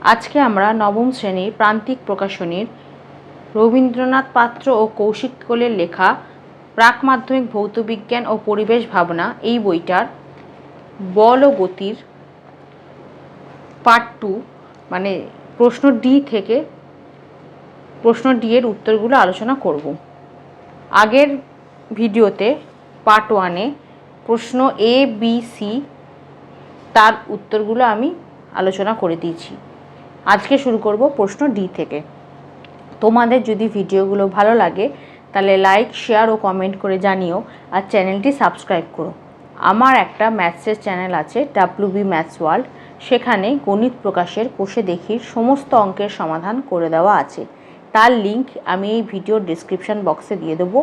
আজকে আমরা নবম শ্রেণীর প্রান্তিক প্রকাশনীর রবীন্দ্রনাথ পাত্র ও কৌশিক কোলের লেখা প্রাক মাধ্যমিক ভৌতবিজ্ঞান ও পরিবেশ ভাবনা এই বইটার বল ও গতির পার্ট 2 মানে প্রশ্ন ডি থেকে প্রশ্ন ডি এর উত্তরগুলো আলোচনা করব। আগের ভিডিওতে পার্ট 1-এ প্রশ্ন এ বি সি তার উত্তরগুলো আমি আলোচনা করে দিয়েছি। আজকে শুরু করব প্রশ্ন ডি থেকে। তোমাদের যদি ভিডিওগুলো ভালো লাগে তাহলে লাইক, শেয়ার ও কমেন্ট করে জানিও, আর চ্যানেলটি সাবস্ক্রাইব করো। আমার একটা ম্যাথসের চ্যানেল আছে, WB ম্যাথস ওয়ার্ল্ড। সেখানে গণিত প্রকাশের কোষে দেখির সমস্ত অঙ্কের সমাধান করে দেওয়া আছে। তার লিঙ্ক আমি এই ভিডিওর ডেসক্রিপশন বক্সে দিয়ে দেবো,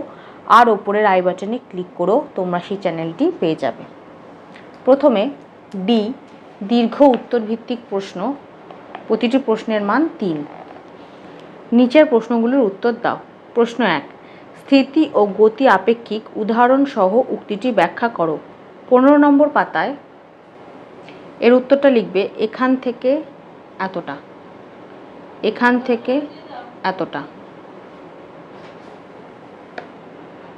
আর ওপরের আই বাটনে ক্লিক করো, তোমরা সেই চ্যানেলটি পেয়ে যাবে। প্রথমে ডি, দীর্ঘ উত্তরভিত্তিক প্রশ্ন, প্রতিটি প্রশ্নের মান 3। নিচের প্রশ্নগুলোর উত্তর দাও। প্রশ্ন 1, স্থিতি ও গতি আপেক্ষিক উদাহরণ সহ উক্তিটি ব্যাখ্যা করো। 15 নম্বর পাতায় এর উত্তরটা লিখবে এখান থেকে এতটা, এখান থেকে এতটা।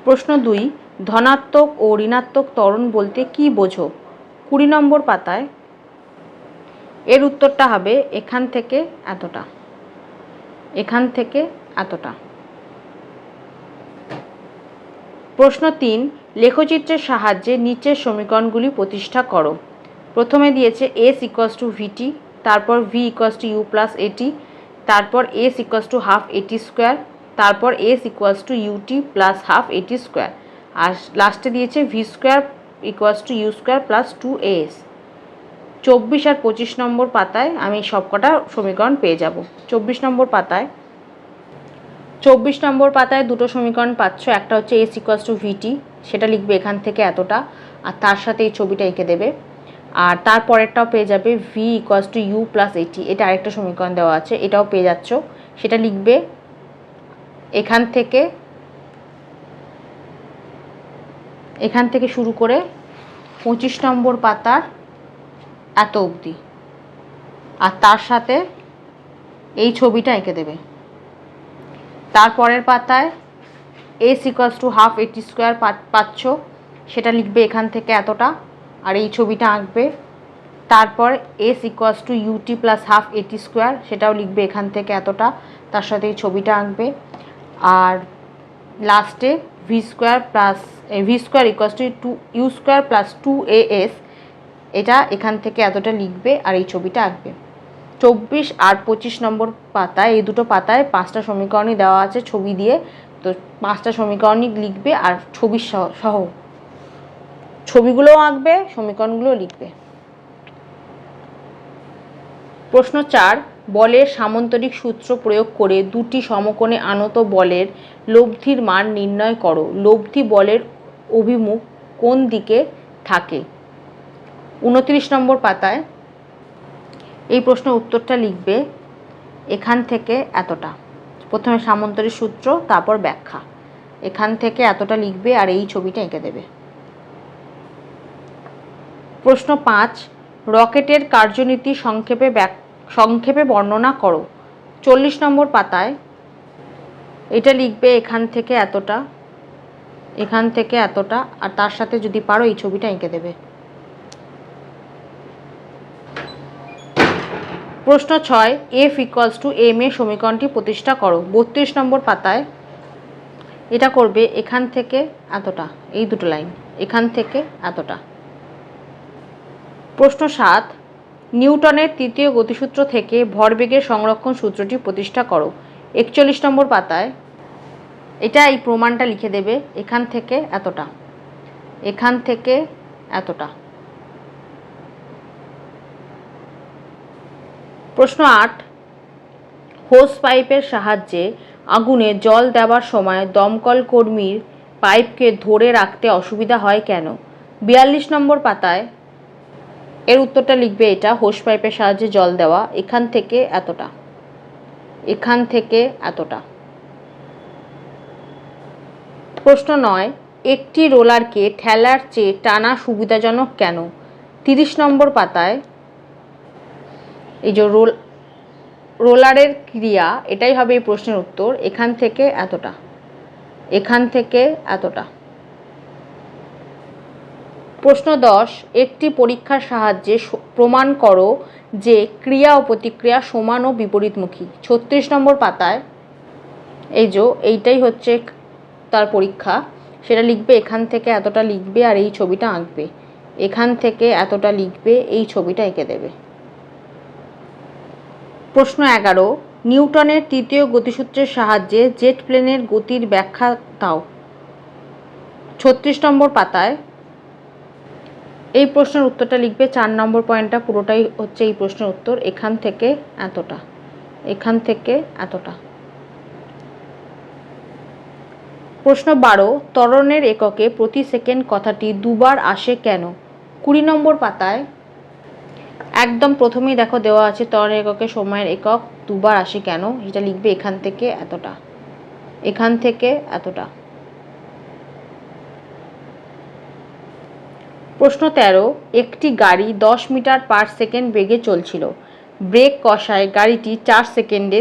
প্রশ্ন 2, ধনাত্মক ও ঋণাত্মক ত্বরণ বলতে কি বোঝো? 20 নম্বর পাতায় এর উত্তরটা হবে এখান থেকে এতটা, এখান থেকে এতটা। প্রশ্ন 3, লেখচিত্রের সাহায্যে নিচের সমীকরণগুলি প্রতিষ্ঠা করো। প্রথমে দিয়েছে S = VT, তারপর V = U + AT, তারপর S = ½ AT², তারপর S = UT + ½ AT², আর লাস্টে দিয়েছে V² = U² + 2AS। 24 আর 25 নম্বর পাতায় আমি সবকটা সমীকরণ পেয়ে যাব। 24 নম্বর পাতায় দুটো সমীকরণ পাচ্ছ। একটা হচ্ছে S = VT, সেটা লিখবে এখান থেকে এতটা, আর তার সাথে এই ছবিটা এঁকে দেবে। আর তারপরেরটাও পেয়ে যাবে V = U + AT, এটা আরেকটা সমীকরণ দেওয়া আছে, এটাও পেয়ে যাচ্ছ। সেটা লিখবে এখান থেকে শুরু করে 25 নম্বর পাতার এত অবধি, আর তার সাথে এই ছবিটা এঁকে দেবে। তারপরের পাতায় S = ½ AT² পাচ্ছ, সেটা লিখবে এখান থেকে এতটা, আর এই ছবিটা আঁকবে। তারপর S = UT + ½ AT², সেটাও লিখবে এখান থেকে এতটা, তার সাথে এই ছবিটা আঁকবে। আর লাস্টে V² = U² + 2AS, এটা এখান থেকে এতটা লিখবে, আর এই ছবিটা আঁকবে। 24 আর 25 নম্বর পাতায় এই দুটো পাতায় 5টা সমীকরণই দেওয়া আছে ছবি দিয়ে, তো 5টা সমীকরণই লিখবে, আর ছবি সহ ছবিগুলোও আঁকবে, সমীকরণগুলোও লিখবে। প্রশ্ন 4, বলের সামান্তরিক সূত্র প্রয়োগ করে দুটি সমকোণে আনত বলের লব্ধির মান নির্ণয় করো। লব্ধি বলের অভিমুখ কোন দিকে থাকে? 29 নম্বর পাতায় এই প্রশ্নের উত্তরটা লিখবে এখান থেকে এতটা। প্রথমে সামান্তরিক সূত্র, তারপর ব্যাখ্যা। এখান থেকে এতটা লিখবে, আর এই ছবিটা এঁকে দেবে। প্রশ্ন 5, রকেটের কার্যনীতি সংক্ষেপে বর্ণনা করো। 40 নম্বর পাতায় এটা লিখবে এখান থেকে এতটা, এখান থেকে এতটা, আর তার সাথে যদি পারো এই ছবিটা এঁকে দেবে। প্রশ্ন 6, F = m এর সমীকরণটি প্রতিষ্ঠা করো। 32 নম্বর পাতায় এটা করবে এখান থেকে এতটা, এই দুটো লাইন, এখান থেকে এতটা। প্রশ্ন 7, নিউটনের তৃতীয় গতিসূত্র থেকে ভরবেগের সংরক্ষণ সূত্রটি প্রতিষ্ঠা করো। 41 নম্বর পাতায় এটা এই প্রমাণটা লিখে দেবে এখান থেকে এতটা, এখান থেকে এতটা। প্রশ্ন 8, হোস পাইপের সাহায্যে আগুনে জল দেওয়ার সময় দমকল কর্মীর পাইপকে ধরে রাখতে অসুবিধা হয় কেন? 42 নম্বর পাতায় এর উত্তরটা লিখবে এটা হোস পাইপের সাহায্যে জল দেওয়া এখান থেকে এতটা, এখান থেকে এতটা। প্রশ্ন 9, একটি রোলারকে ঠেলার চেয়ে টানা সুবিধাজনক কেন? 30 নম্বর পাতায় এই যে রোলারের ক্রিয়া, এটাই হবে এই প্রশ্নের উত্তর। এখান থেকে এতটা, এখান থেকে এতটা। প্রশ্ন 10, একটি পরীক্ষার সাহায্যে প্রমাণ করো যে ক্রিয়া ও প্রতিক্রিয়া সমান ও বিপরীতমুখী। 36 নম্বর পাতায় এইটাই হচ্ছে তার পরীক্ষা। সেটা লিখবে, এখান থেকে এতটা লিখবে আর এই ছবিটা আঁকবে, এখান থেকে এতটা লিখবে, এই ছবিটা এঁকে দেবে। প্রশ্ন 11, নিউটনের তৃতীয় গতিসূত্রের সাহায্যে জেট প্লেনের গতির ব্যাখ্যা দাও। 36 নম্বর পাতায় এই প্রশ্নের উত্তরটা লিখবে। 4 নম্বর পয়েন্টটা পুরোটাই হচ্ছে এই প্রশ্নের উত্তর। এখান থেকে এতটা, এখান থেকে এতটা। প্রশ্ন 12, ত্বরণের এককে প্রতি সেকেন্ড কথাটি দুবার আসে কেন? 20 নম্বর পাতায় একদম প্রথমেই দেখো দেওয়া আছে ত্বরণের এককে সময়ের একক দুবার আসে কেন, সেটা লিখবে এখান থেকে এতটা, এখান থেকে এতটা। প্রশ্ন 13, একটি গাড়ি 10 মিটার পার সেকেন্ড বেগে চলছিল। ব্রেক কষায় গাড়িটি 4 সেকেন্ডে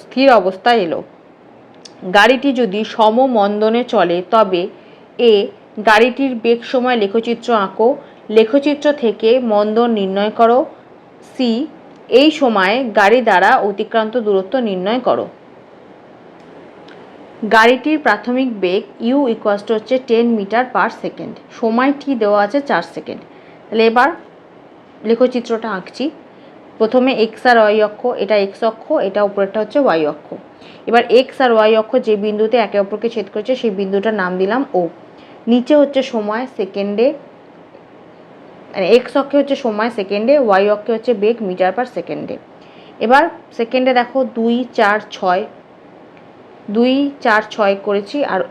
স্থির অবস্থায় এলো। গাড়িটি যদি সমমন্দনে চলে তবে এ গাড়িটির বেগ সময় লেখচিত্র আঁকো। লেখচিত্র থেকে মন্দন নির্ণয় করো। সি এই সময়ে গাড়ি দ্বারা অতিক্রান্ত দূরত্ব নির্ণয় করো। গাড়িটির প্রাথমিক বেগ ইউ হচ্ছে 10 মিটার পার সেকেন্ড, সময় টি দেওয়া আছে 4 সেকেন্ড। তাহলে এবার লেখচিত্রটা আঁকছি। প্রথমে এক্স আর ওয়াই অক্ষ, এটা এক্স অক্ষ, এটা উপরেরটা হচ্ছে ওয়াই অক্ষ। এবার এক্স আর ওয়াই অক্ষ যে বিন্দুতে একে অপরকে ছেদ করেছে সেই বিন্দুটার নাম দিলাম ও। নিচে হচ্ছে সময় সেকেন্ডে, মানে এক্স অক্ষে হচ্ছে সময় সেকেন্ডে, ওয়াই অক্ষে হচ্ছে বেগ মিটার পার সেকেন্ডে। এবার সেকেন্ডে দেখো 2, 4, 6, 2, 4, 6 করেছি আর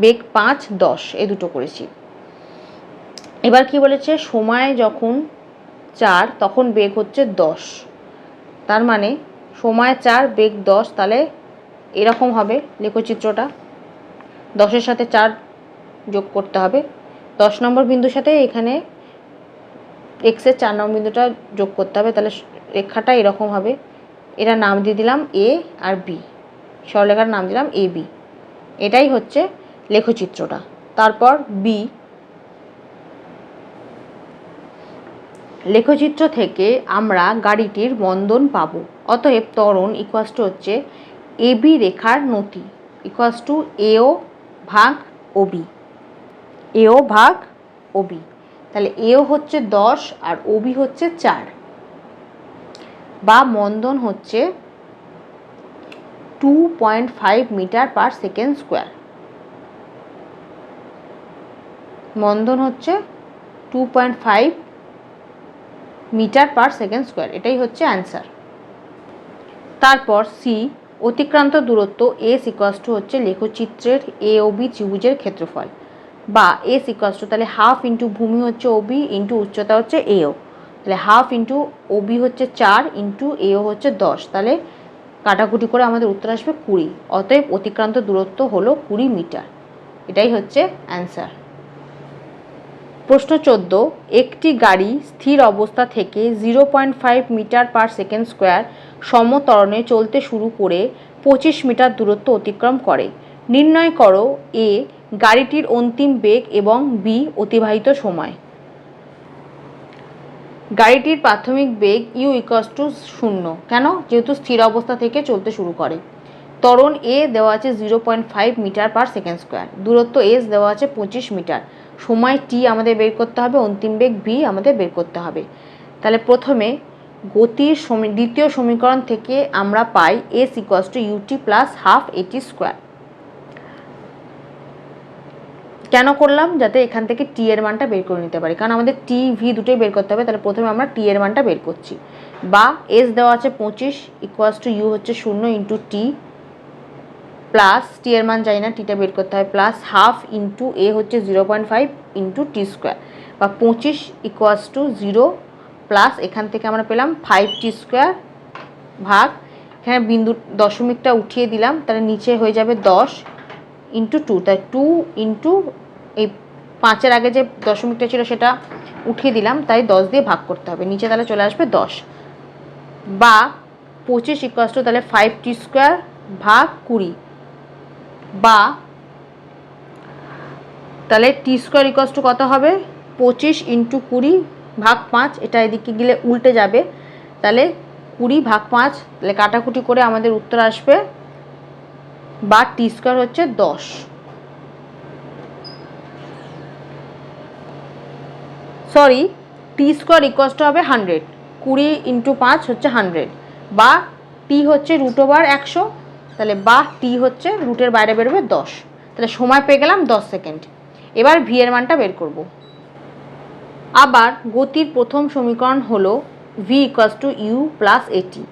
বেগ 5, 10 এই দুটো করেছি। এবার কি বলেছে, সময় যখন 4 তখন বেগ হচ্ছে 10, তার মানে সময় 4 বেগ 10, তাহলে এরকম হবে লেখচিত্রটা। 10-এর সাথে 4 যোগ করতে হবে, 10 নম্বর বিন্দুর সাথে এখানে এক্সের 4 নম্বর বিন্দুটা যোগ করতে হবে, তাহলে রেখাটা এরকম হবে। এটা নাম দিয়ে দিলাম এ আর বি, সরলরেখার নাম দিলাম এ বি। এটাই হচ্ছে লেখচিত্রটা। তারপর বি, লেখচিত্র থেকে আমরা গাড়িটির মন্দন পাবো। অতএব ত্বরণ হচ্ছে এ বি রেখার নতি এও ভাগ ওবি, এও ভাগ ওবি। তাহলে এও হচ্ছে 10 আর ওবি হচ্ছে 4, বা মন্দন হচ্ছে 2.5 মিটার পার সেকেন্ড স্কোয়ার। মন্দন হচ্ছে 2.5 মিটার পার সেকেন্ড স্কোয়ার, এটাই হচ্ছে অ্যান্সার। তারপর সি, অতিক্রান্ত দূরত্ব এস হচ্ছে লেখচিত্রের এ ও বি ত্রিভুজের ক্ষেত্রফল, বা এস তাহলে হাফ ইন্টু ভূমি হচ্ছে ওবি ইন্টু উচ্চতা হচ্ছে এও, তাহলে হাফ ইন্টু ওবি হচ্ছে 4 ইন্টু এও হচ্ছে 10, তাহলে কাটাকুটি করে আমাদের উত্তর আসবে 20। অতএব অতিক্রান্ত দূরত্ব হলো 20 মিটার, এটাই হচ্ছে অ্যান্সার। প্রশ্ন 14, একটি গাড়ি স্থির অবস্থা থেকে 0.5 মিটার পার সেকেন্ড স্কোয়ার সমত্বরণে চলতে শুরু করে 25 মিটার দূরত্ব অতিক্রম করে। নির্ণয় করো এ গাড়িটির অন্তিম বেগ এবং বি অতিবাহিত সময়। গাড়িটির প্রাথমিক বেগ ইউ 0, কেন? যেহেতু স্থির অবস্থা থেকে চলতে শুরু করে। ত্বরণ এ দেওয়া আছে 0.5 মিটার পার সেকেন্ড স্কোয়ার, দূরত্ব এস দেওয়া আছে 25 মিটার, সময় টি আমাদের বের করতে হবে, অন্তিম বেগ ভি আমাদের বের করতে হবে। তাহলে প্রথমে গতির দ্বিতীয় সমীকরণ থেকে আমরা পাই S UT plus half a t square. কেন করলাম? যাতে এখান থেকে টি এর মানটা বের করে নিতে পারি, কারণ আমাদের টি ভি দুটোই বের করতে হবে। তাহলে প্রথমে আমরা টি এর মানটা বের করছি, বা এস দেওয়া আছে 25 ইউ হচ্ছে 0 ইন্টু টি প্লাস টি এর মান জানি না, টিটা বের করতে হবে, প্লাস হাফ ইন্টু এ হচ্ছে 0.5 ইন্টু টি স্কোয়ার, বা 25 0 প্লাস এখান থেকে আমরা পেলাম 5t স্কোয়ার ভাগ, এখানে বিন্দু দশমিকটা উঠিয়ে দিলাম, তাহলে নিচে হয়ে যাবে 10 ইন্টু 2, তাই 2 ইন্টু এই 5-এর আগে যে দশমিকটা ছিল সেটা উঠিয়ে দিলাম, তাই 10 দিয়ে ভাগ করতে হবে, নিচে তাহলে চলে আসবে 10, বা 25 ইকুয়ালস টু তাহলে 5t স্কোয়ার ভাগ 20, বা তাহলে টি স্কোয়ার ইকুয়ালস টু কত হবে 25 ইন্টু 20 ভাগ 5, এটা এদিকে গেলে উল্টে যাবে, তাহলে 20 ভাগ 5, তাহলে কাটাকুটি করে আমাদের উত্তর আসবে, বা টি স্কোয়ার হচ্ছে 10। Sorry, T square equals to হবে 100, 20 ইন্টু 5 হচ্ছে 100, বা টি হচ্ছে √100, তাহলে বা টি হচ্ছে রুটের বাইরে বেরোবে 10, তাহলে সময় পেয়ে গেলাম 10 সেকেন্ড। এবার ভি এর মানটা বের করব। আবার গতির প্রথম সমীকরণ হলো V equals to U plus at,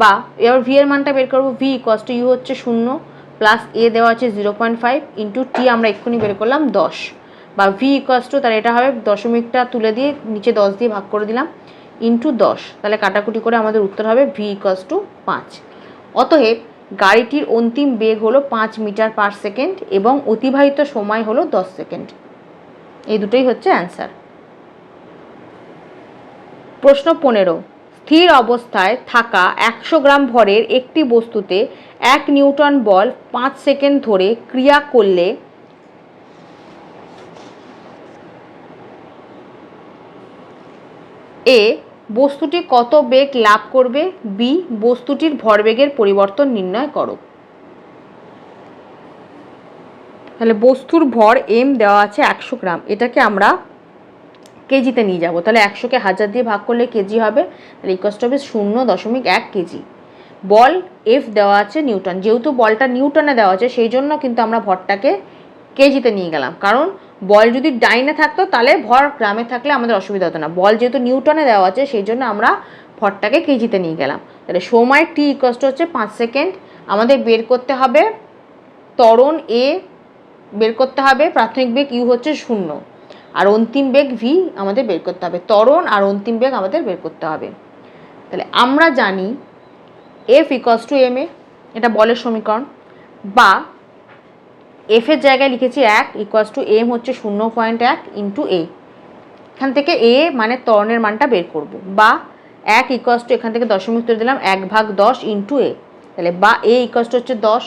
বা এবার ভি এর মানটা বের করবো। ভি ইকুয়ালস টু ইউ হচ্ছে 0 প্লাস এ দেওয়া আছে 0.5 ইন্টু টি আমরা এক্ষুনি বের করলাম 10, বা ভি ইকুয়ালস টু তাহলে এটা হবে দশমিকটা তুলে দিয়ে নিচে 10 দিয়ে ভাগ করে দিলাম ইন্টু 10, তাহলে কাটাকুটি করে আমাদের উত্তর হবে ভি ইকুয়ালস টু 5। অতএব গাড়িটির অন্তিম বেগ হলো 5 মিটার পার সেকেন্ড এবং অতিবাহিত সময় হলো 10 সেকেন্ড। এই দুটোই হচ্ছে অ্যান্সার। প্রশ্ন 15, স্থির অবস্থায় থাকা 100 গ্রাম ভরের একটি বস্তুতে 1 নিউটন বল 5 সেকেন্ড ধরে ক্রিয়া করলে এ বস্তুটি কত বেগ লাভ করবে, বি বস্তুটির ভরবেগের পরিবর্তন নির্ণয় করো। তাহলে বস্তুর ভর এম দেওয়া আছে 100 গ্রাম, এটাকে আমরা কেজিতে নিয়ে যাব, তাহলে 100কে 1000 দিয়ে ভাগ করলে কেজি হবে, তাহলে ইকুয়ালস টু হবে 0.1 কেজি। বল এফ দেওয়া আছে নিউটন, যেহেতু বলটা নিউটনে দেওয়া আছে সেই জন্য কিন্তু আমরা ভরটাকে কেজিতে নিয়ে গেলাম, কারণ বল যদি ডাইনে থাকতো তাহলে ভর গ্রামে থাকলে আমাদের অসুবিধা হতো না, বল যেহেতু নিউটনে দেওয়া আছে সেই জন্য আমরা ভরটাকে কেজিতে নিয়ে গেলাম। তাহলে সময় টি ইকুয়ালস টু হচ্ছে 5 সেকেন্ড। আমাদের বের করতে হবে ত্বরণ এ, বের করতে হবে প্রাথমিক বেগ ইউ হচ্ছে 0, আর অন্তিম বেগ ভি আমাদের বের করতে হবে, ত্বরণ আর অন্তিম বেগ আমাদের বের করতে হবে। তাহলে আমরা জানি F equals to M A, এটা বলের সমীকরণ, বা এফের জায়গায় লিখেছি 1 ইকুয়ালস টু এম হচ্ছে 0.1 ইন্টু এ, এখান থেকে এ মানে ত্বরণের মানটা বের করব, বা 1 ইকুয়ালস টু এখান থেকে দশমিক তুলে দিলাম 1/10 ইন্টু এ, তাহলে বা এ ইকুয়ালস টু হচ্ছে 10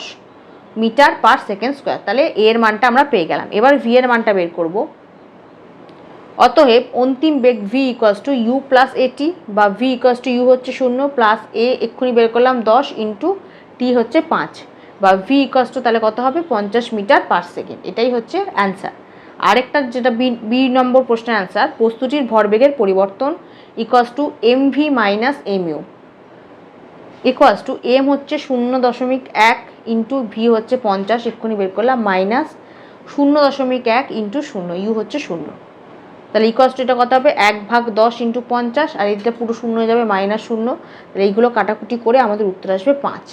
মিটার পার সেকেন্ড স্কোয়ার, তাহলে এর মানটা আমরা পেয়ে গেলাম। এবার ভি এর মানটা বের করব। অতএব অন্তিম বেগ V equals to U plus at, বা ভি ইকুয়ালস টু ইউ হচ্ছে 0 প্লাস এ এক্ষুনি বের করলাম 10 ইন্টু টি হচ্ছে 5, বা ভি ইকুয়ালস টু তাহলে কত হবে 50 মিটার পার সেকেন্ড। এটাই হচ্ছে অ্যান্সার। আরেকটা যেটা বি নম্বর প্রশ্নের অ্যান্সার, বস্তুটির ভরবেগের পরিবর্তন equals to M V minus M U equals to M হচ্ছে 0.1 ইন্টু ভি হচ্ছে 50 এক্ষুনি বের করলাম মাইনাস 0.1 ইন্টু 0 ইউ হচ্ছে 0, তাহলে ইকুয়ালস টু এটা কত হবে 1/10 ইন্টু 50, আর এইটা পুরো শূন্য হয়ে যাবে -0, তাহলে এইগুলো কাটাকুটি করে আমাদের উত্তর আসবে 5,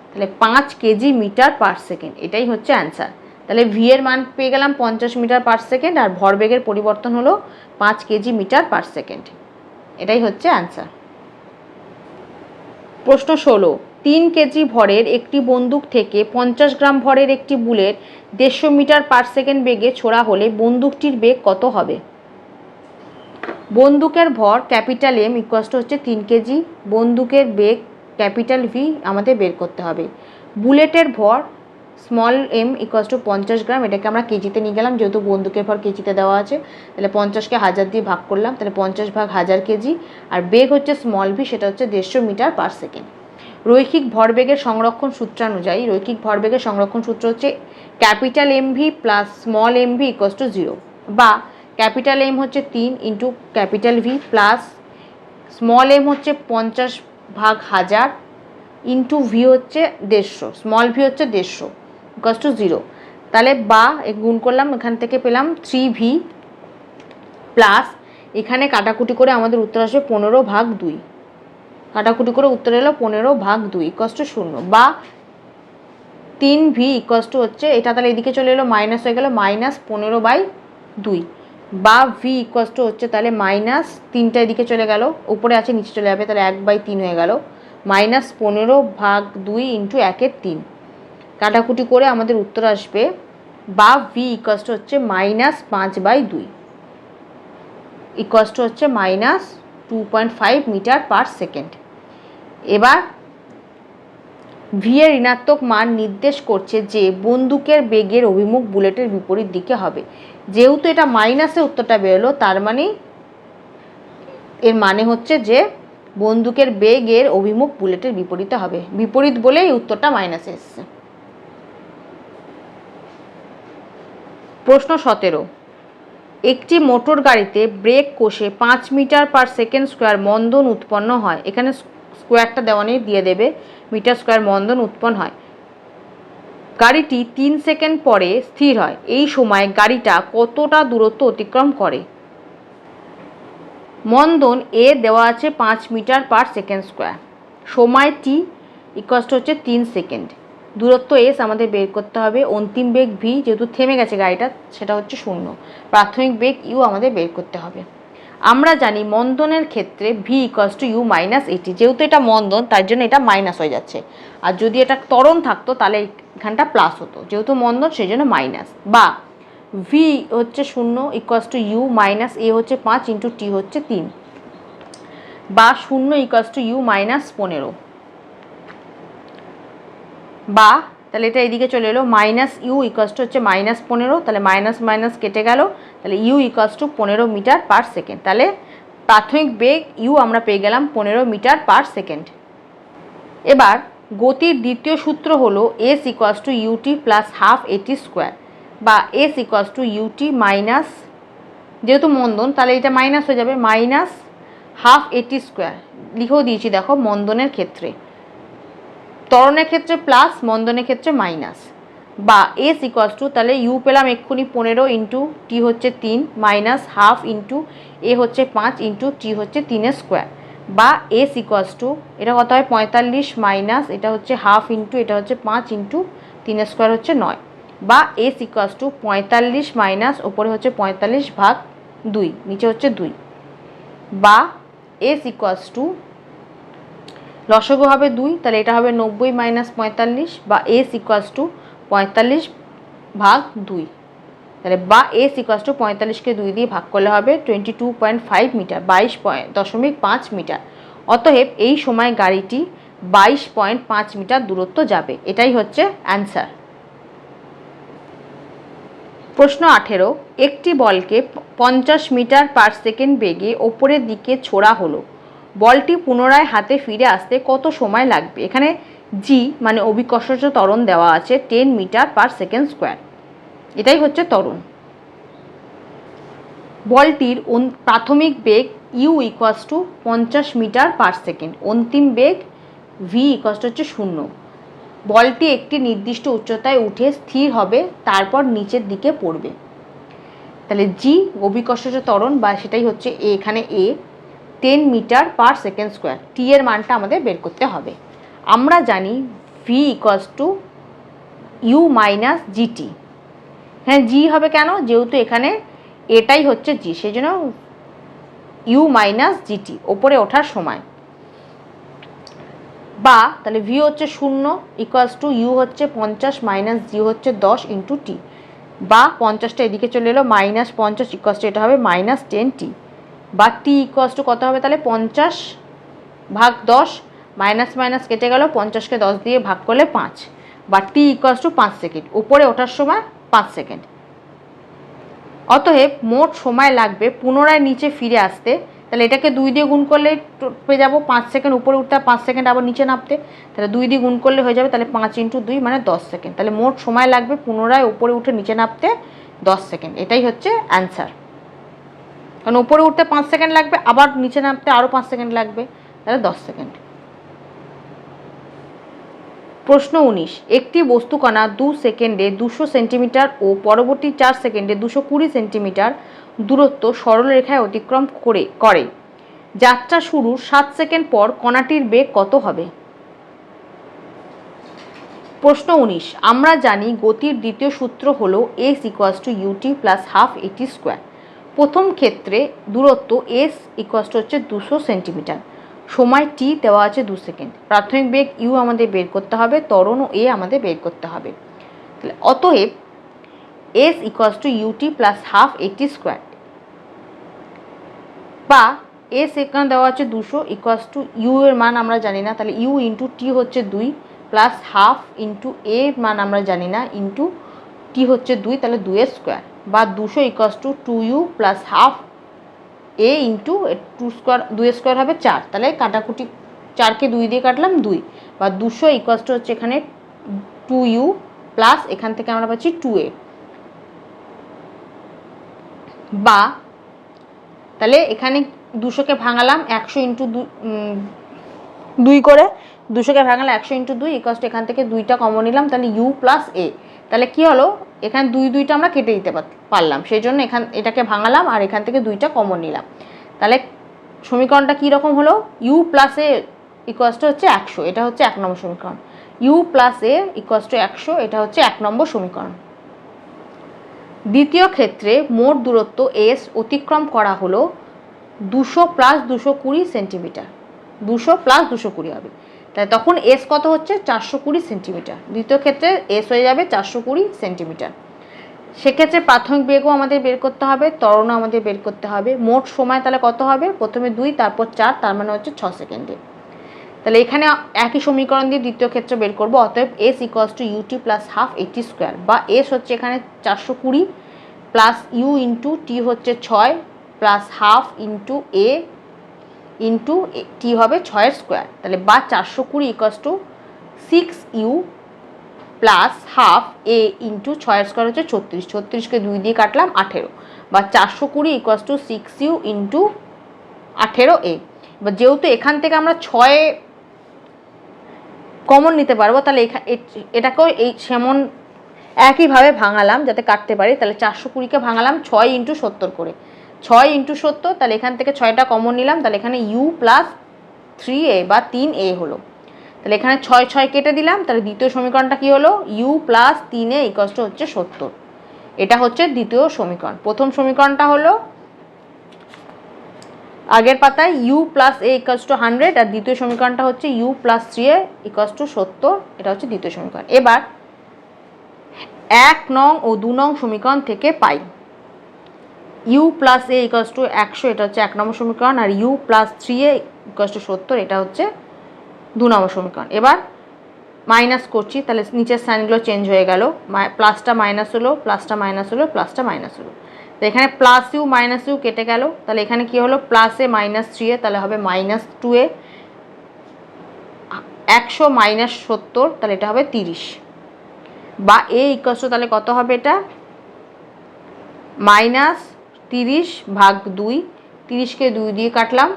তাহলে 5 কেজি মিটার পার সেকেন্ড, এটাই হচ্ছে অ্যান্সার। তাহলে ভি এর মান পেয়ে গেলাম 50 মিটার পার সেকেন্ড, আর ভরবেগের পরিবর্তন হলো 5 কেজি মিটার পার সেকেন্ড, এটাই হচ্ছে অ্যান্সার। প্রশ্ন 16, 3 কেজি ভরের একটি বন্দুক থেকে 50 গ্রাম ভরের একটি বুলেট 150 মিটার পার সেকেন্ড বেগে ছোড়া হলে বন্দুকটির বেগ কত হবে? বন্দুকের ভর ক্যাপিটাল এম ইকুয়ালস টু হচ্ছে 3 কেজি, বন্দুকের বেগ ক্যাপিটাল ভি আমাদের বের করতে হবে। বুলেটের ভর স্মল এম ইকুয়ালস টু 50 গ্রাম, এটাকে আমরা কেজিতে নিয়ে গেলাম যেহেতু বন্দুকের ভর কেজিতে দেওয়া আছে, তাহলে 50কে 1000 দিয়ে ভাগ করলাম, তাহলে 50/1000 কেজি, আর বেগ হচ্ছে স্মল ভি, সেটা হচ্ছে 150 মিটার পার সেকেন্ড। রৈখিক ভরবেগের সংরক্ষণ সূত্রানুযায়ী রৈখিক ভরবেগের সংরক্ষণ সূত্র হচ্ছে capital M V plus small M V equals to 0, বা ক্যাপিটাল এম হচ্ছে 3 into capital V plus small M হচ্ছে 50/1000 ইন্টু ভি হচ্ছে 150, স্মল ভি হচ্ছে 150 ইকুয়ালস টু 0, তাহলে বা গুণ করলাম, এখান থেকে পেলাম 3v প্লাস এখানে কাটাকুটি করে আমাদের উত্তর আসবে 15/2, কাটাকুটি করে উত্তর এলো 15/2 ইকুয়ালস টু 0, বা 3v ইকুয়ালস টু হচ্ছে এটা, তাহলে এদিকে চলে এলো মাইনাস হয়ে গেল -15/2, বা v ইকুয়ালস টু হচ্ছে তাহলে মাইনাস 3টা এদিকে চলে গেল, উপরে আছে নিচে চলে যাবে, তাহলে 1/3 হয়ে গেল, -15/2 ইন্টু 1/3, কাটাকুটি করে আমাদের উত্তর আসবে, বা v ইকুয়ালস টু হচ্ছে -5/2 ইকুয়ালস টু হচ্ছে -2.5 মিটার পার সেকেন্ড। এবার ভি এর ঋণাত্মক মান নির্দেশ করছে যে বন্দুকের বেগের অভিমুখ বুলেটের বিপরীত দিকে হবে। যেহেতু এটা মাইনাসে উত্তরটা বেরোলো, তার মানে এর মানে হচ্ছে যে বন্দুকের বেগের অভিমুখ বুলেটের বিপরীতে হবে। বিপরীত বলেই উত্তরটা মাইনাসে এসছে। প্রশ্ন 17, একটি মোটর গাড়িতে ব্রেক কষে 5 মিটার পার সেকেন্ড স্কোয়ার মন্দন উৎপন্ন হয়। এখানে স্কোয়ারটা দেওয়া নেই, দিয়ে দেবে মিটার স্কোয়ার মন্দন উৎপন্ন হয়। গাড়িটি 3 সেকেন্ড পরে স্থির হয়। এই সময় গাড়িটা কতটা দূরত্ব অতিক্রম করে? মন্দন এ দেওয়া আছে 5 মিটার পার সেকেন্ড স্কোয়ার, সময় টি ইকুয়াল টু হচ্ছে 3 সেকেন্ড, দূরত্ব এস আমাদের বের করতে হবে, অন্তিম বেগ ভি যেহেতু থেমে গেছে গাড়িটা সেটা হচ্ছে 0, প্রাথমিক বেগ ইউ আমাদের বের করতে হবে। আমরা জানি মন্দনের ক্ষেত্রে V equal to you minus at, যেহেতু এটা মন্দন তার জন্য এটা মাইনাস হয়ে যাচ্ছে, আর যদি এটা ত্বরণ থাকতো তাহলে এখানটা প্লাস হতো, যেহেতু মন্দন সেই জন্য মাইনাস। বা ভি হচ্ছে 0 ইকুয়াল টু ইউ মাইনাস এ হচ্ছে 5 ইন্টু টি হচ্ছে 3, বা 0 ইকুয়াল টু ইউ মাইনাস 15, বা তাহলে এটা এদিকে চলে এলো মাইনাস ইউ ইকুয়াল টু হচ্ছে মাইনাস 15, তাহলে মাইনাস মাইনাস কেটে গেল, তাহলে U equal to 15 metre per second. তাহলে প্রাথমিক বেগ ইউ আমরা পেয়ে গেলাম 15 মিটার পার সেকেন্ড। এবার গতির দ্বিতীয় সূত্র হলো s equal to u t plus half a t square, বা s equal to u t minus, যেহেতু মন্দন তাহলে এটা মাইনাস হয়ে যাবে, মাইনাস হাফ এটি স্কোয়ার লিখেও দিয়েছি দেখো মন্দনের ক্ষেত্রে, ত্বরণের ক্ষেত্রে প্লাস, মন্দনের ক্ষেত্রে মাইনাস। বা এস ইকুয়াল টু, তাহলে ইউ পেলাম এক্ষুনি 15 ইন্টু টি হচ্ছে 3 মাইনাস হাফ ইন্টু এ হচ্ছে 5 ইন্টু টি হচ্ছে 3 স্কোয়ার, বা এস ইকুয়াল টু এটা কত হয় 45 মাইনাস এটা হচ্ছে হাফ ইন্টু এটা হচ্ছে 5 ইন্টু 3 স্কোয়ার হচ্ছে 9, বা এস ইকুয়াল টু 45 মাইনাস ওপরে হচ্ছে 45 ভাগ 2 নিচে হচ্ছে 2, বা এস ইকুয়াল টু লসগু হবে 2, তাহলে এটা হবে 90 মাইনাস 45, বা এস ইকুয়াল টু 45 ভাগ 2, তাহলে বা এস ইকুয়াল টু 45কে 2 দিয়ে ভাগ করলে হবে 22.5 মিটার, 22.5 মিটার। অতএব এই সময় গাড়িটি 22.5 মিটার দূরত্ব যাবে। এটাই হচ্ছে অ্যান্সার। প্রশ্ন 18, একটি বলকে 50 মিটার পার সেকেন্ড বেগে ওপরের দিকে ছোড়া হলো, বলটি পুনরায় হাতে ফিরে আসতে কত সময় লাগবে? এখানে জি মানে অভিকর্ষজ ত্বরণ দেওয়া আছে 10 মিটার পার সেকেন্ড স্কোয়ার, এটাই হচ্ছে ত্বরণ। বলটির প্রাথমিক বেগ U equal to 50 metre per second, অন্তিম বেগ ভি ইকুয়াল টু হচ্ছে 0। বলটি একটি নির্দিষ্ট উচ্চতায় উঠে স্থির হবে, তারপর নিচের দিকে পড়বে। তাহলে জি অভিকর্ষজ ত্বরণ, বা সেটাই হচ্ছে এখানে a 10 metre per second square, t এর মানটা আমাদের বের করতে হবে। আমরা জানি v equals to you minus g t, হ্যাঁ জি হবে কেন, যেহেতু এখানে এটাই হচ্ছে জি সেই জন্য ইউ মাইনাস জিটি ওপরে ওঠার সময়। বা তাহলে ভি হচ্ছে 0 ইকুয়ালস টু ইউ হচ্ছে 50 মাইনাস জি হচ্ছে 10 ইন্টু টি, বা 50টা এদিকে চলে এলো মাইনাস 50 ইকুয়ালস টু এটা হবে মাইনাস 10 টি, বা টি ইকুয়ালস টু কত হবে তাহলে 50 ভাগ 10, মাইনাস মাইনাস কেটে গেল, 50কে 10 দিয়ে ভাগ করলে 5, বা টি ইকুয়ালস টু 5 সেকেন্ড, উপরে ওঠার সময় 5 সেকেন্ড। অতএব মোট সময় লাগবে পুনরায় নিচে ফিরে আসতে, তাহলে এটাকে 2 দিয়ে গুণ করলে পেয়ে যাবো 5 সেকেন্ড উপরে উঠতে, 5 সেকেন্ড আবার নিচে নামতে, তাহলে 2 দিয়ে গুণ করলে হয়ে যাবে, তাহলে 5 ইন্টু 2 মানে 10 সেকেন্ড, তাহলে মোট সময় লাগবে পুনরায় উপরে উঠে নিচে নামতে 10 সেকেন্ড। এটাই হচ্ছে অ্যান্সার, কারণ উপরে উঠতে 5 সেকেন্ড লাগবে, আবার নিচে নামতে আরও 5 সেকেন্ড লাগবে, তাহলে 10 সেকেন্ড। প্রশ্ন 19, একটি বস্তুকণা 2 সেকেন্ডে 200 সেন্টিমিটার ও পরবর্তী 4 সেকেন্ডে 220 সেন্টিমিটার দূরত্ব সরলরেখায় অতিক্রম করে যাত্রা শুরুর 7 সেকেন্ড পর কণাটির বেগ কত হবে? প্রশ্ন 19, আমরা জানি গতির দ্বিতীয় সূত্র হলো s equals to u t plus half a t square. প্রথম ক্ষেত্রে দূরত্ব এস ইকুয়ালস টু হচ্ছে 200 সেন্টিমিটার, সময় টি দেওয়া আছে 2 সেকেন্ড, প্রাথমিক বেগ ইউ আমাদের বের করতে হবে, ত্বরণ ও এ আমাদের বের করতে হবে। তাহলে অতএব s equals to u t plus half a t square, বা এস এখানে দেওয়া আছে 200 ইকুয়ালস টু ইউ এর মান আমরা জানি না, তাহলে ইউ ইন্টু টি হচ্ছে 2 প্লাস হাফ ইন্টু এ মান আমরা জানি না, ইন্টু টি হচ্ছে 2, তাহলে 2 স্কোয়ার, বা 200 equals to 2u plus half a into 2 square, 2 square হবে 4, তাহলে কাটাকুটি 4কে 2 দিয়ে কাটলাম 2, বা 200 ইকুয়ালস টু হচ্ছে এখানে 2u প্লাস এখান থেকে আমরা পাচ্ছি 2a, বা তাহলে এখানে 200কে ভাঙালাম 100 ইন্টু 2 করে, 200কে ভাঙালে 100 ইন্টু 2 ইকুয়ালস টু এখান থেকে 2টা কমন নিলাম, তাহলে u প্লাস এ। তাহলে কি হলো, এখানে 2টা আমরা কেটে দিতে পারলাম, সেই জন্য এটাকে ভাঙালাম আর এখান থেকে 2টা কমন নিলাম। তাহলে সমীকরণটা কী রকম হলো, u plus A equals to হচ্ছে 100, এটা হচ্ছে 1 নম্বর সমীকরণ। u plus A equals to 100, এটা হচ্ছে 1 নম্বর সমীকরণ। দ্বিতীয় ক্ষেত্রে মোট দূরত্ব s অতিক্রম করা হলো 200 প্লাস 220 সেন্টিমিটার, 200 প্লাস 220 হবে, তাই তখন এস কত হচ্ছে 420 সেন্টিমিটার। দ্বিতীয় ক্ষেত্রে এস হয়ে যাবে 420 সেন্টিমিটার। সেক্ষেত্রে প্রাথমিক বেগও আমাদের বের করতে হবে, ত্বরণও আমাদের বের করতে হবে। মোট সময় তাহলে কত হবে, প্রথমে 2 তারপর 4, তার মানে হচ্ছে 6 সেকেন্ডে। তাহলে এখানে একই সমীকরণ দিয়ে দ্বিতীয় ক্ষেত্রে বের করবো। অতএব s equals to u t plus half a t square, বা এস হচ্ছে এখানে 420 প্লাস ইউ ইন্টু টি হচ্ছে 6 plus half into a into t হবে 6 স্কোয়ার, তাহলে বা 420 equals to 6u plus half a into 6 square হচ্ছে 36, 36কে 2 দিয়ে কাটলাম 18, বা 420 equals to 6u into 18a। এবার যেহেতু এখান থেকে আমরা 6 কমন নিতে পারবো, তাহলে এটাকেও এই সেমন একইভাবে ভাঙালাম যাতে কাটতে পারি। তাহলে 420কে ভাঙালাম 6 ইন্টু 70 করে, 6 ইন্টু 70, তাহলে এখান থেকে 6টা কমন নিলাম, তাহলে এখানে u প্লাস 3a বা 3a হলো। তাহলে এখানে 6 6 কেটে দিলাম, তাহলে দ্বিতীয় সমীকরণটা কি হলো, u plus 3a equals to হচ্ছে 70। এটা হচ্ছে দ্বিতীয় সমীকরণ। প্রথম সমীকরণটা হলো আগের পাতায় u plus a equals to 100, আর দ্বিতীয় সমীকরণটা হচ্ছে u plus 3a equals to 70, এটা হচ্ছে দ্বিতীয় সমীকরণ। এবার 1 নং ও 2 নং সমীকরণ থেকে পাই u plus A equals to 100, এটা হচ্ছে 1 নম্বর সমীকরণ, আর u plus 3a equals to 70, এটা হচ্ছে 2 নম্বর সমীকরণ। এবার মাইনাস করছি, তাহলে নিচের সাইনগুলো চেঞ্জ হয়ে গেল, প্লাসটা মাইনাস হলো, প্লাসটা মাইনাস হলো, প্লাসটা মাইনাস হলো। তো এখানে প্লাস ইউ মাইনাস ইউ কেটে গেল, তাহলে এখানে কি হলো, প্লাস এ মাইনাস 3a, তাহলে হবে মাইনাস 2a, 100 মাইনাস 70, তাহলে এটা হবে 30, বা এ ইকুয়ালস টু তাহলে কত হবে, এটা মাইনাস 30 ভাগ 2, 30কে 2 দিয়ে কাটলাম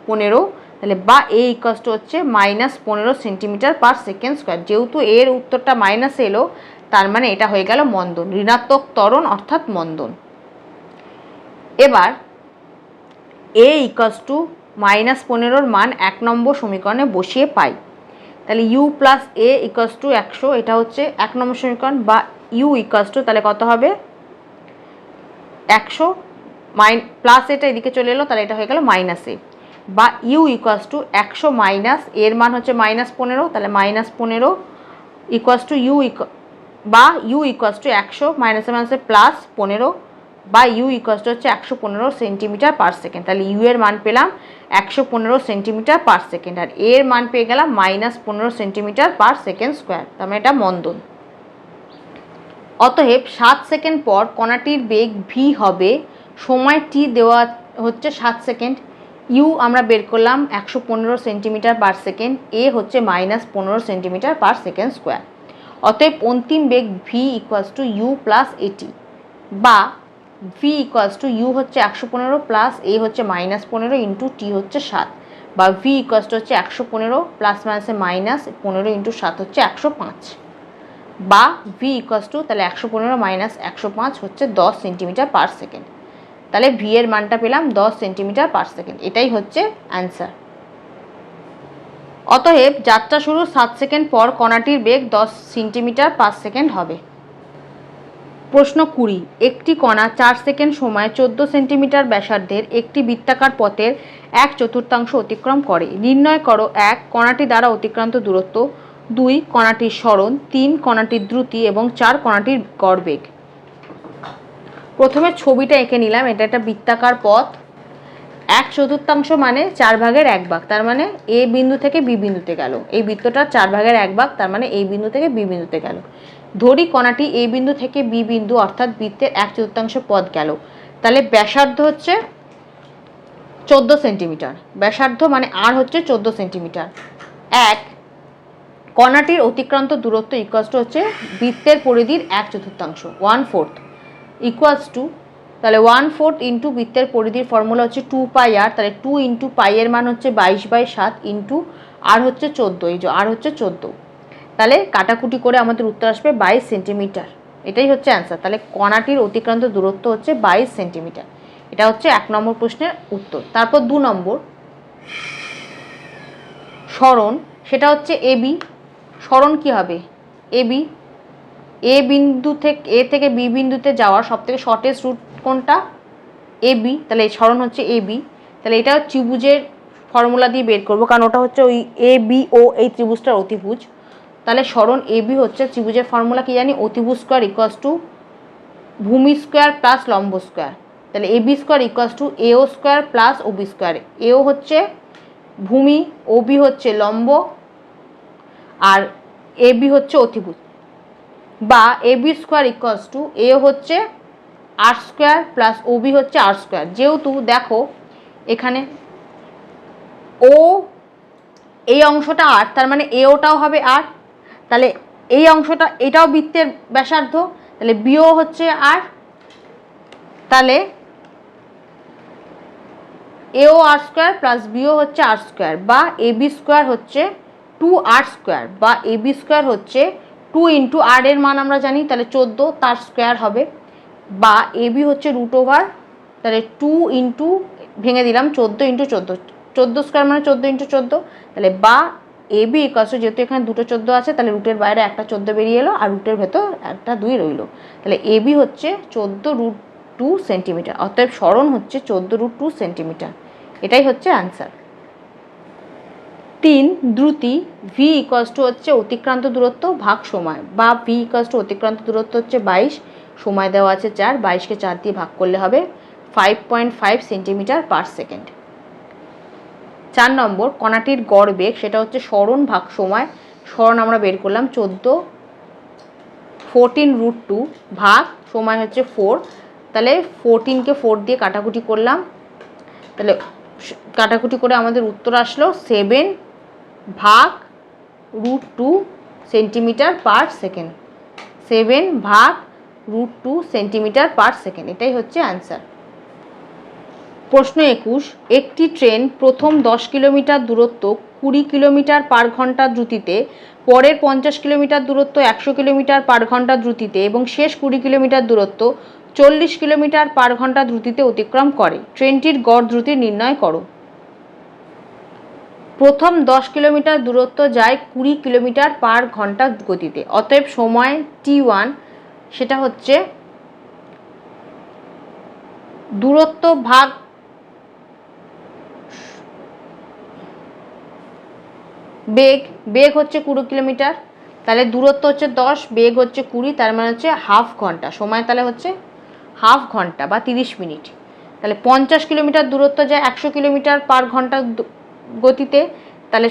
15, তাহলে বা এ ইকুয়ালস টু হচ্ছে মাইনাস 15 সেন্টিমিটার পার সেকেন্ড স্কোয়ার। যেহেতু এর উত্তরটা মাইনাস এলো, তার মানে এটা হয়ে গেল মন্দন, ঋণাত্মক ত্বরণ অর্থাৎ মন্দন। এবার এ ইকুয়ালস টু মাইনাস 15 মান 1 নম্বর সমীকরণে বসিয়ে পাই, তাহলে u plus A equals to 100, এটা হচ্ছে 1 নম্বর সমীকরণ, বা u ইকুয়ালস টু তাহলে কত হবে 100 প্লাস এটা এদিকে চলে এলো, তাহলে এটা হয়ে গেল মাইনাস এ, বা u ইকুয়ালস টু 100 মাইনাস এর মান হচ্ছে মাইনাস 15, তাহলে মাইনাস 15 ইকুয়ালস টু বা u ইকুয়ালস টু 100 মাইনাসে মাইনাসে প্লাস 15, বা u ইকুয়ালস টু হচ্ছে 115 সেন্টিমিটার পার সেকেন্ড। তাহলে u এর মান পেলাম 115 সেন্টিমিটার পার সেকেন্ড, আর এর মান পেয়ে গেলাম মাইনাস 15 সেন্টিমিটার পার সেকেন্ড স্কোয়ার, তার মানে এটা মন্দন। অতএব 7 সেকেন্ড পর কণাটির বেগ v হবে, সময় t দেওয়া হচ্ছে 7 সেকেন্ড, u আমরা বের করলাম 115 সেন্টিমিটার পার সেকেন্ড, a হচ্ছে মাইনাস 15 সেন্টিমিটার পার সেকেন্ড স্কোয়ার। অতএব অন্তিম বেগ v equals to u plus at, বা v ইকুয়ালস টু u হচ্ছে 115 প্লাস a হচ্ছে মাইনাস 15 ইন্টু টি হচ্ছে 7, বা v ইকুয়ালস টু হচ্ছে 115 প্লাস মাইনাসে মাইনাস 15 ইন্টু 7 হচ্ছে 105, বা v ইকুয়ালস টু তাহলে 115 মাইনাস 105 হচ্ছে 10 সেন্টিমিটার পার সেকেন্ড। তাহলে v এর মানটা পেলাম 10 সেন্টিমিটার পার সেকেন্ড, এটাই হচ্ছে অ্যান্সার। অতএব যাত্রা শুরু 7 সেকেন্ড পর কণাটির বেগ 10 সেন্টিমিটার পার সেকেন্ড হবে। প্রশ্ন 20, একটি কণা 4 সেকেন্ড সময়ে 14 সেন্টিমিটার ব্যাসার্ধের একটি বৃত্তাকার পথের 1/4 অতিক্রম করে। নির্ণয় করো 1 কণাটি দ্বারা অতিক্রান্ত দূরত্ব, 2 কণাটির সরণ, 3 কণাটির দ্রুতি এবং 4 কণাটির গড়বেগ। প্রথমে ছবিটা এঁকে নিলাম, এটা একটা বৃত্তাকার পথ, 1/4 মানে 1/4, তার মানে এ বিন্দু থেকে বি বিন্দুতে গেল। এই বৃত্তটা 1/4, তার মানে এই বিন্দু থেকে বি বিন্দুতে গেল। ধরি কণাটি এ বিন্দু থেকে বি বিন্দু অর্থাৎ বৃত্তের 1/4 পথ গেল। তাহলে ব্যাসার্ধ হচ্ছে 14 সেন্টিমিটার। ব্যাসার্ধ মানে আর হচ্ছে 14 সেন্টিমিটার। কণাটির অতিক্রান্ত দূরত্ব ইকুয়ালস হচ্ছে বৃত্তের পরিধির 1/4, 1/4 ইকুয়ালস টু, তাহলে 1/4 ইন্টু বৃত্তের পরিধির ফর্মুলা হচ্ছে 2πr। তাহলে 2 ইন্টু পাই এর মান হচ্ছে 22/7 ইন্টু আর হচ্ছে 14, এই যে আর হচ্ছে 14। তাহলে কাটাকুটি করে আমাদের উত্তর আসবে 22 সেন্টিমিটার। এটাই হচ্ছে অ্যান্সার। তাহলে কণাটির অতিক্রান্ত দূরত্ব হচ্ছে 22 সেন্টিমিটার। এটা হচ্ছে 1 নম্বর প্রশ্নের উত্তর। তারপর 2 নম্বর সরণ, সেটা হচ্ছে এবি। সরণ কি হবে? এবি, এ বিন্দু থেকে এ থেকে বি বিন্দুতে যাওয়ার সবথেকে শর্টেস্ট রুট কোনটা? এবি। তাহলে এই সরণ হচ্ছে এবি। তাহলে এটা ত্রিভুজের ফর্মুলা দিয়ে বের করবো, কারণ ওটা হচ্ছে ওই এ বি ও এই ত্রিভুজটার অতিভুজ। তাহলে সরণ এবি হচ্ছে ত্রিভুজের ফর্মুলা কি জানি? অতিভুজ স্কোয়ার ইকুয়ালস টু ভূমি স্কোয়ার প্লাস লম্ব স্কোয়ার। তাহলে এবি স্কোয়ার ইকুয়ালস টু এও স্কোয়ার প্লাস ওবি স্কোয়ার। এও হচ্ছে ভূমি, ওবি হচ্ছে লম্ব, আর এবি হচ্ছে অতিভুজ। বা এবি স্কোয়ার ইকুয়ালস টু এ হচ্ছে আর স্কোয়ার প্লাস ওবি হচ্ছে আর স্কোয়ার। যেহেতু দেখো এখানে ও এই অংশটা আর, তার মানে এওটাও হবে আর। তাহলে এই অংশটা, এটাও বৃত্তের ব্যাসার্ধ, তাহলে বিও হচ্ছে আর। তাহলে এও আর স্কোয়ার প্লাস বিও হচ্ছে আর স্কোয়ার, বা এবি স্কোয়ার হচ্ছে 2r স্কোয়ার, বা এবি স্কোয়ার হচ্ছে 2 ইন্টু আর এর মান আমরা জানি, তাহলে 14, তার স্কোয়ার হবে। বা এবি হচ্ছে রুট ওভার, তাহলে 2 ইন্টু ভেঙে দিলাম 14 ইন্টু 14, 14 স্কোয়ার মানে 14 ইন্টু 14। তাহলে বা এবি ইকুয়ালস, যেহেতু এখানে দুটো 14 আছে তাহলে রুটের বাইরে একটা 14 বেরিয়ে এলো আর রুটের ভেতর একটা 2 রইল। তাহলে এবি হচ্ছে 14√2 সেন্টিমিটার। অতএব সরণ হচ্ছে 14√2 সেন্টিমিটার। এটাই হচ্ছে অ্যান্সার। 3 দ্রুতি ভি ইকুয়ালস টু হচ্ছে অতিক্রান্ত দূরত্ব ভাগ সময়, বা ভি ইকুয়ালস টু অতিক্রান্ত দূরত্ব হচ্ছে 22, সময় দেওয়া আছে 4, 22কে 4 দিয়ে ভাগ করলে হবে 5.5 সেন্টিমিটার পার সেকেন্ড। 4 নম্বর কণাটির গড় বেগ, সেটা হচ্ছে সরণ ভাগ সময়। সরণ আমরা বের করলাম 14√2 ভাগ সময় হচ্ছে 4। তাহলে 14কে 4 দিয়ে কাটাকুটি করলাম, তাহলে কাটাকুটি করে আমাদের উত্তর আসলো 7/√2 centimetre per second. 7/√2 centimetre per second, এটাই হচ্ছে অ্যান্সার। প্রশ্ন 21, একটি ট্রেন প্রথম 10 কিলোমিটার দূরত্ব 20 কিলোমিটার পার ঘন্টা দ্রুতিতে, পরের 50 কিলোমিটার দূরত্ব 100 কিলোমিটার পার ঘন্টা দ্রুতিতে এবং শেষ 20 কিলোমিটার দূরত্ব 40 কিলোমিটার পার ঘন্টা দ্রুতিতে অতিক্রম করে। ট্রেনটির গড় দ্রুতি নির্ণয় করো। প্রথম 10 কিলোমিটার দূরত্ব যায় 20 কিলোমিটার পার ঘন্টা গতিতে, অতএব সময় t1, সেটা হচ্ছে দূরত্ব ভাগ বেগ। বেগ হচ্ছে 20 কিলোমিটার, তাহলে দূরত্ব হচ্ছে 10, বেগ হচ্ছে 20, তার মানে হচ্ছে হাফ ঘন্টা। সময় তাহলে হচ্ছে হাফ ঘন্টা বা 30 মিনিট। তাহলে 50 কিলোমিটার দূরত্ব যায় 100 কিলোমিটার পার ঘন্টা গতিতে, তাহলে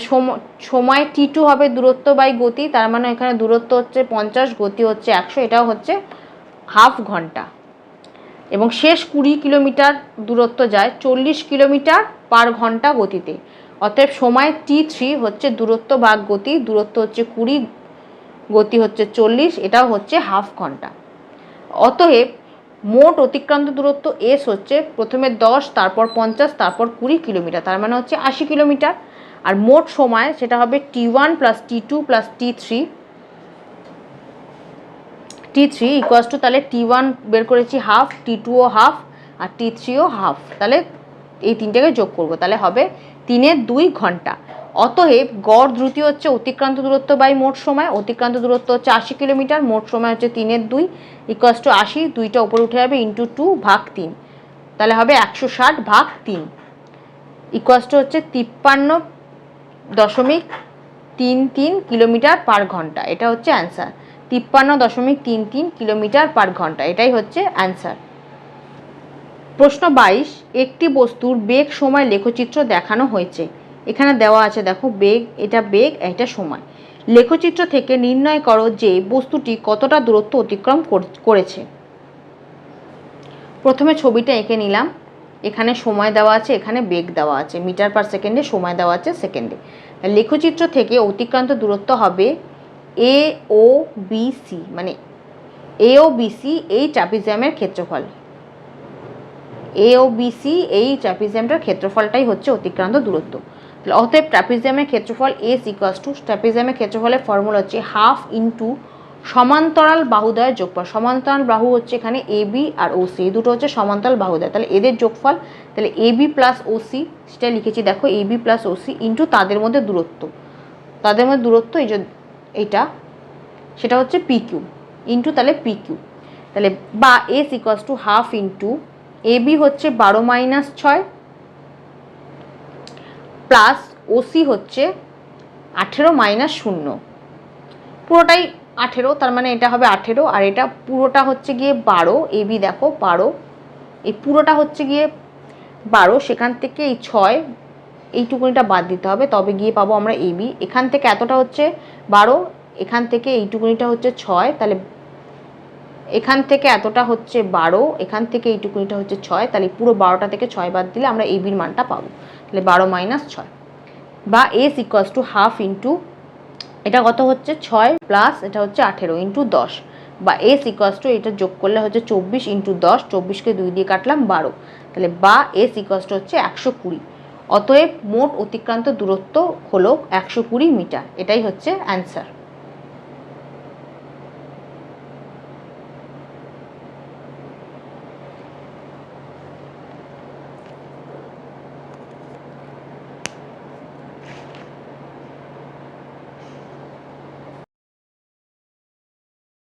সময় t2 হবে দূরত্ব বাই গতি, তার মানে এখানে দূরত্ব হচ্ছে 50, গতি হচ্ছে 100, এটাও হচ্ছে হাফ ঘন্টা। এবং শেষ 20 কিলোমিটার দূরত্ব যায় 40 কিলোমিটার পার ঘন্টা গতিতে, অতএব সময় t3 হচ্ছে দূরত্ব ভাগ গতি। দূরত্ব হচ্ছে 20, গতি হচ্ছে 40, এটাও হচ্ছে হাফ ঘন্টা। অতএব মোট অতিক্রান্ত দূরত্ব এস হচ্ছে প্রথমে 10, তারপর 50, তারপর 20 কিলোমিটার, তার মানে হচ্ছে 80 কিলোমিটার। আর মোট সময় সেটা হবে t1 plus t2 plus t3 equals to, তাহলে t1 বের করেছি হাফ, t2ও হাফ, আর t3ও হাফ। তাহলে এই তিনটাকে যোগ করব, তাহলে হবে 3/2 ঘন্টা। অতএব গড় দ্রুতি হচ্ছে অতিক্রান্ত দূরত্ব বাই মোট সময়। অতিক্রান্ত দূরত্ব হচ্ছে 80 কিলোমিটার, মোট সময় হচ্ছে 3/2 ইকুয়ালস টু 80, 2টা উপরে উঠে যাবে ইন্টু 2 ভাগ 3, তাহলে হবে 160 ভাগ 3 ইকুয়ালস টু হচ্ছে 53.33 কিলোমিটার পার ঘন্টা। এটা হচ্ছে অ্যান্সার, 53.33 কিলোমিটার পার ঘন্টা, এটাই হচ্ছে অ্যান্সার। প্রশ্ন 22, একটি বস্তুর বেগ সময় লেখচিত্র দেখানো হয়েছে। এখানে দেওয়া আছে, দেখো বেগ, এটা বেগ, এটা সময়। লেখচিত্র থেকে নির্ণয় করো যে বস্তুটি কতটা দূরত্ব অতিক্রম করেছে। প্রথমে ছবিটা এঁকে নিলাম, এখানে সময় দেওয়া আছে, এখানে বেগ দেওয়া আছে, মিটার পার সেকেন্ডে, সময় দেওয়া আছে সেকেন্ডে। লেখচিত্র থেকে অতিক্রান্ত দূরত্ব হবে এ ও বি সি, মানে এ ও বি সি এই ট্রাপিজিয়ামের ক্ষেত্রফল। এ ও বি সি এই ট্রাপিজিয়ামটার ক্ষেত্রফলটাই হচ্ছে অতিক্রান্ত দূরত্ব। তাহলে অতএব ট্রাপিজিয়ামের ক্ষেত্রফল এস ইকুয়ালস টু, ট্রাপিজিয়ামের ক্ষেত্রফলের ফর্মুলা হচ্ছে হাফ ইন্টু সমান্তরাল বাহুদ্বয়ের যোগফল। সমান্তরাল বাহু হচ্ছে এখানে A B R O C, এই দুটো হচ্ছে সমান্তরাল বাহুদ্বয়, তাহলে এদের যোগফল। তাহলে A B plus O C, সেটা লিখেছি দেখো, A B plus O C into তাদের মধ্যে দূরত্ব, তাদের মধ্যে দূরত্ব এই যে এইটা, সেটা হচ্ছে পি কিউ ইন্টু তাহলে পি কিউ। তাহলে বা s equals to half into a b হচ্ছে 12 মাইনাস 6 প্লাস ওসি হচ্ছে 18 মাইনাস 0, পুরোটাই 18, তার মানে এটা হবে 18, আর এটা পুরোটা হচ্ছে গিয়ে 12। এ বি দেখো 12, এই পুরোটা হচ্ছে গিয়ে 12, সেখান থেকে এই 6 এইটুকুনিটা বাদ দিতে হবে, তবে গিয়ে পাবো আমরা এ বি। এখান থেকে এতটা হচ্ছে 12, এখান থেকে এইটুকুনিটা হচ্ছে 6, তাহলে এখান থেকে এতটা হচ্ছে 12, এখান থেকে এইটুকুনিটা হচ্ছে 6, তাহলে পুরো 12টা থেকে 6 বাদ দিলে আমরা এ বির মানটা পাবো। তাহলে 12 মাইনাস 6, বা s equals to half into এটা কত হচ্ছে 6 প্লাস এটা হচ্ছে 18 ইন্টু 10, বা এস ইকুয়ালস টু এটা যোগ করলে হচ্ছে 24 ইন্টু 10, 24কে 2 দিয়ে কাটলাম 12, তাহলে বা এস ইকুয়ালস টু হচ্ছে 120। অতএব মোট অতিক্রান্ত দূরত্ব হলো 120 মিটার। এটাই হচ্ছে অ্যান্সার।